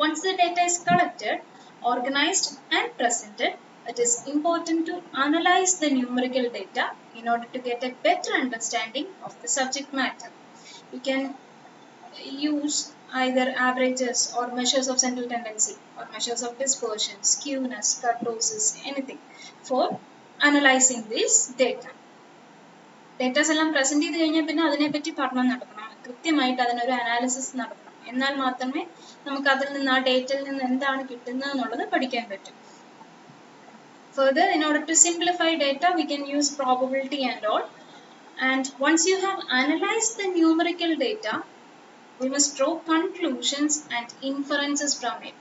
Once the data is collected, organized and presented, it is important to analyze the numerical data in order to get a better understanding of the subject matter. You can use either averages or measures of central tendency or measures of dispersion, skewness, kurtosis, anything for analyzing this data. Datas എല്ലാം present ചെയ്ത് കഴിഞ്ഞാൽ പിന്നെ അതിനെപ്പറ്റി പഠനം നടത്തണം, കൃത്യമായിട്ട് അതിനൊരു analysis നടത്തണം. എന്നാൽ മാത്രമേ നമുക്ക് അതിൽ നിന്ന് ആ ഡേറ്റയിൽ നിന്ന് എന്താണ് കിട്ടുന്നത് എന്നുള്ളത് പഠിക്കാൻ പറ്റും. Further, in order to simplify data, we can use probability and all. And once you have analyzed the numerical data, we must draw conclusions and inferences from it.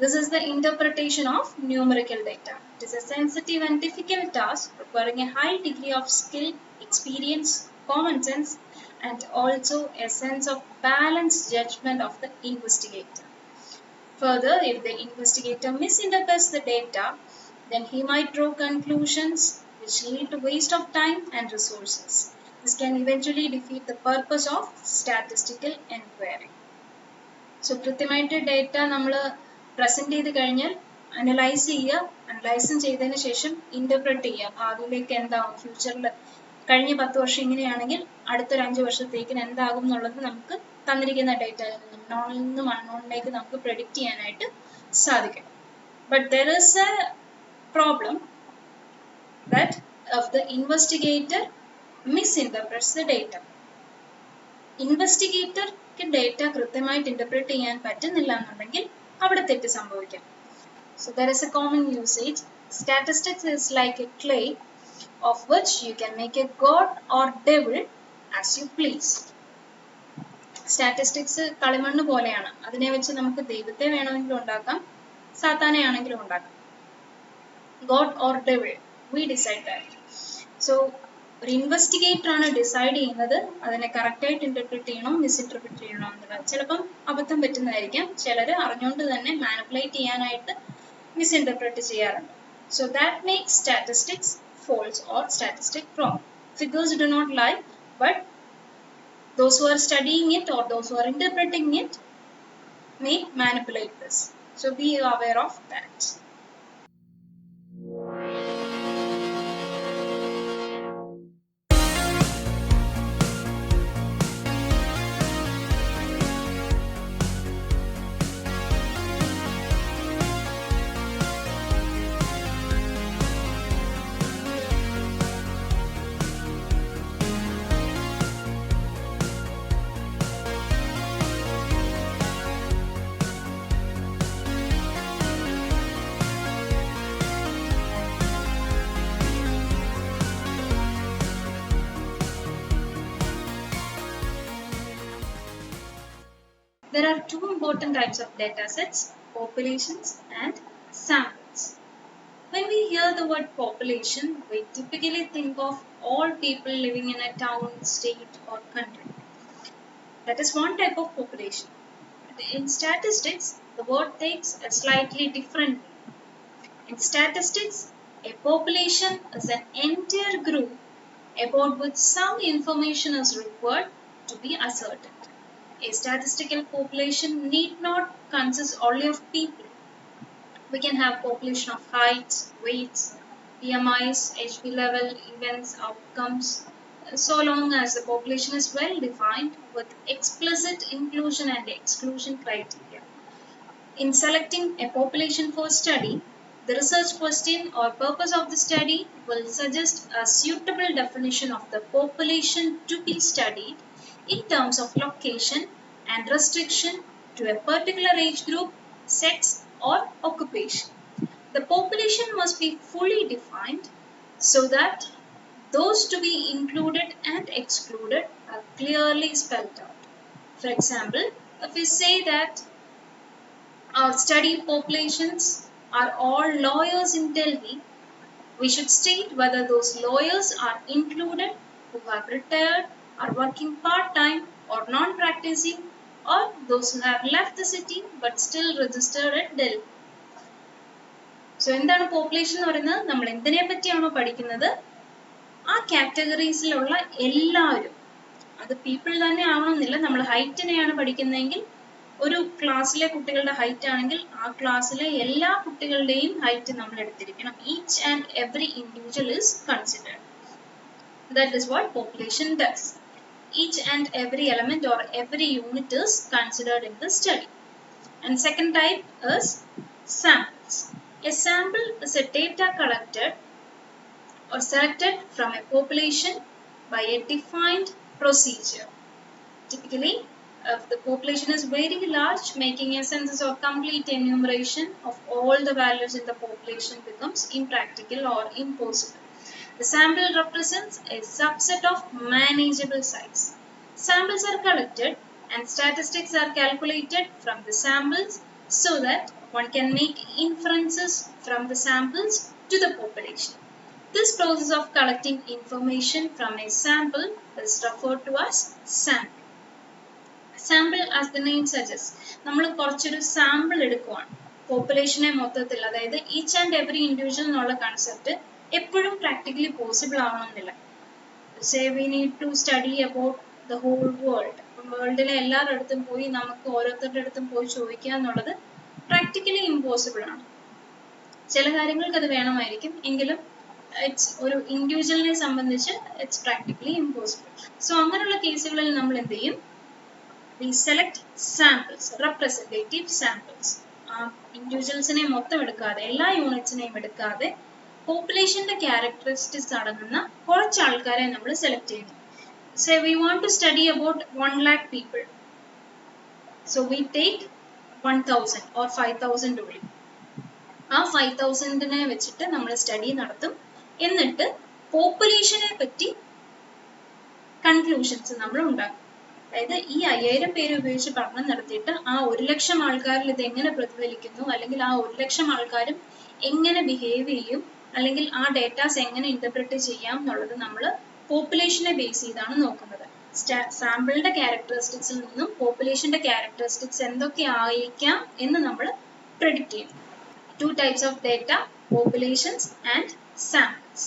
This is the interpretation of numerical data. It is a sensitive and difficult task requiring a high degree of skill, experience, common sense, and also a sense of balanced judgment of the investigator. Further, if the investigator misinterprets the data, then he might draw conclusions which lead to waste of time and resources. This can eventually defeat the purpose of statistical inquiry. So, കൃത്യമായിട്ട് data നമ്മൾ present ചെയ്ത് കഴിഞ്ഞാൽ analyse ചെയ്യുക, അനലൈസും ചെയ്തതിന് ശേഷം interpret ചെയ്യുക. ഭാവിയിലേക്ക് എന്താവും, ഫ്യൂച്ചറിൽ കഴിഞ്ഞ 10 വർഷം ഇങ്ങനെയാണെങ്കിൽ അടുത്തൊരു 5 വർഷത്തേക്കിന് എന്താകും എന്നുള്ളത് നമുക്ക് തന്നിരിക്കുന്ന ഡേറ്റയിൽ നിന്നും നോണിൽ നിന്നും അൺനോണിലേക്ക് നമുക്ക് പ്രെഡിക്റ്റ് ചെയ്യാനായിട്ട് സാധിക്കും. But there is a problem that of the investigator misinterprets the data. ഇൻവെസ്റ്റിഗേറ്റർക്ക് ഡേറ്റ കൃത്യമായിട്ട് ഇന്റർപ്രറ്റ് ചെയ്യാൻ പറ്റുന്നില്ല എന്നുണ്ടെങ്കിൽ അവിടെ തെറ്റ് സംഭവിക്കാം. So there is a common usage. Statistics is like a clay of which you can make a god or devil as you please. Statistics കളിമണ്ണ് പോലെയാണ്. അതിനെ വെച്ച് നമുക്ക് ദൈവത്തെ വേണമെങ്കിലും ഉണ്ടാക്കാം, സാത്താനെയാണെങ്കിലും ഉണ്ടാക്കാം. God or devil, we decide that. So ഒരു ഇൻവെസ്റ്റിഗേറ്റർ ആണ് ഡിസൈഡ് ചെയ്യുന്നത് അതിനെ കറക്റ്റായിട്ട് ഇന്റർപ്രിറ്റ് ചെയ്യണോ മിസ്ഇന്റർപ്രിറ്റ് ചെയ്യണോ എന്നുള്ളത്. ചിലപ്പം അബദ്ധം പറ്റുന്നതായിരിക്കാം, ചിലർ അറിഞ്ഞുകൊണ്ട് തന്നെ മാനിപ്പുലേറ്റ് ചെയ്യാനായിട്ട് മിസ്ഇന്റർപ്രിറ്റ് ചെയ്യാറുണ്ട്. So that makes statistics false or statistic wrong. Figures do not lie, but those who are studying it or those who are interpreting it may manipulate this. So be aware of that. There are two important types of data sets, populations and samples. When we hear the word population, we typically think of all people living in a town, state or country. That is one type of population. But in statistics, the word takes a slightly different meaning. In statistics, a population is an entire group about which some information is required to be ascertained. A statistical population need not consist only of people. We can have population of heights, weights, BMIs, HB level, events, outcomes, so long as the population is well defined with explicit inclusion and exclusion criteria. In selecting a population for study, the research question or purpose of the study will suggest a suitable definition of the population to be studied in terms of location and restriction to a particular age group, sex or occupation. The population must be fully defined so that those to be included and excluded are clearly spelled out. For example, if we say that our study populations are all lawyers in Delhi, we should state whether those lawyers are included who have retired, are working part-time or non-practicing, or those who have left the city but still registered at Delhi. So എന്താണ് population എന്ന് പറയുന്നത്? നമ്മൾ എന്തിനെ പറ്റിയാണോ പഠിക്കുന്നത് ആ കാറ്റഗറീസിലുള്ള എല്ലാവരും, അത് people തന്നെ ആവണമെന്നില്ല. നമ്മൾ ഹൈറ്റിനെയാണ് പഠിക്കുന്നതെങ്കിൽ ഒരു ക്ലാസ്സിലെ കുട്ടികളുടെ ഹൈറ്റ് ആണെങ്കിൽ ആ ക്ലാസ്സിലെ എല്ലാ കുട്ടികളുടെയും ഹൈറ്റ് നമ്മൾ എടുത്തിരിക്കണം. Each and every individual is considered. That is what population does. Each and every element or every unit is considered in the study. And second type is samples. A sample is a data collected or selected from a population by a defined procedure. Typically, if the population is very large, making a census or complete enumeration of all the values in the population becomes impractical or impossible. The sample represents a subset of manageable size. Samples are collected and statistics are calculated from the samples so that one can make inferences from the samples to the population. This process of collecting information from a sample is referred to as sampling. Sample, as the name suggests, നമ്മൾ കുറച്ചൊരു sample എടുക്കുവാണ് പോപ്പുലേഷനെ മൊത്തത്തിൽ, അതായത് each and every individual എന്നുള്ള concept എപ്പോഴും practically possible ആവണമെന്നില്ല. Say we need to study about the whole world. വേൾഡിലെ എല്ലാവരുടെ അടുത്തും പോയി നമുക്ക് ഓരോരുത്തരുടെ അടുത്തും പോയി ചോദിക്കുക എന്നുള്ളത് പ്രാക്ടിക്കലി ഇമ്പോസിബിൾ ആണ്. ചില കാര്യങ്ങൾക്ക് അത് വേണമായിരിക്കും, എങ്കിലും ഇറ്റ്സ് ഒരു ഇൻഡിവിജ്വലിനെ സംബന്ധിച്ച് ഇറ്റ്സ് പ്രാക്ടിക്കലി ഇമ്പോസിബിൾ. സോ അങ്ങനെയുള്ള കേസുകളിൽ നമ്മൾ എന്ത് ചെയ്യും? We select samples, representative samples. ഇൻഡിവിജ്വൽസിനെ മൊത്തം എടുക്കാതെ, എല്ലാ യൂണിറ്റ്സിനെയും എടുക്കാതെ പോപ്പുലേഷന്റെ ക്യാരക്ടറിസ്റ്റിക്സ് അടങ്ങുന്ന കുറച്ച് ആൾക്കാരെ നമ്മൾ സെലക്ട് ചെയ്യുന്നു. Say we want to study about 1 lakh people. So we take 1000 or 5000 only. ആ 5000നെ വെച്ചിട്ട് നമ്മൾ സ്റ്റഡി നടത്തും. എന്നിട്ട് പോപ്പുലേഷനെ പറ്റി കൺക്ലൂഷൻസ് നമ്മൾ ഉണ്ടാക്കും. അതായത് ഈ 5000 പേര് ഉപയോഗിച്ച് പഠനം നടത്തിയിട്ട് ആ 1,00,000 ആൾക്കാരിൽ ഇത് എങ്ങനെ പ്രതിഫലിക്കുന്നു, അല്ലെങ്കിൽ ആ 1,00,000 ആൾക്കാരും എങ്ങനെ ബിഹേവ് ചെയ്യും, അല്ലെങ്കിൽ ആ ഡേറ്റാസ് എങ്ങനെ ഇന്റർപ്രറ്റ് ചെയ്യാം എന്നുള്ളത് നമ്മൾ പോപ്പുലേഷനെ ബേസ് ചെയ്താണ് നോക്കുന്നത്. സാമ്പിളിന്റെ ക്യാരക്ടറിസ്റ്റിക്സിൽ നിന്നും പോപ്പുലേഷന്റെ ക്യാരക്ടറിസ്റ്റിക്സ് എന്തൊക്കെ ആയിരിക്കാം എന്ന് നമ്മൾ പ്രെഡിക്റ്റ് ചെയ്യും. 2 types of data, populations and samples.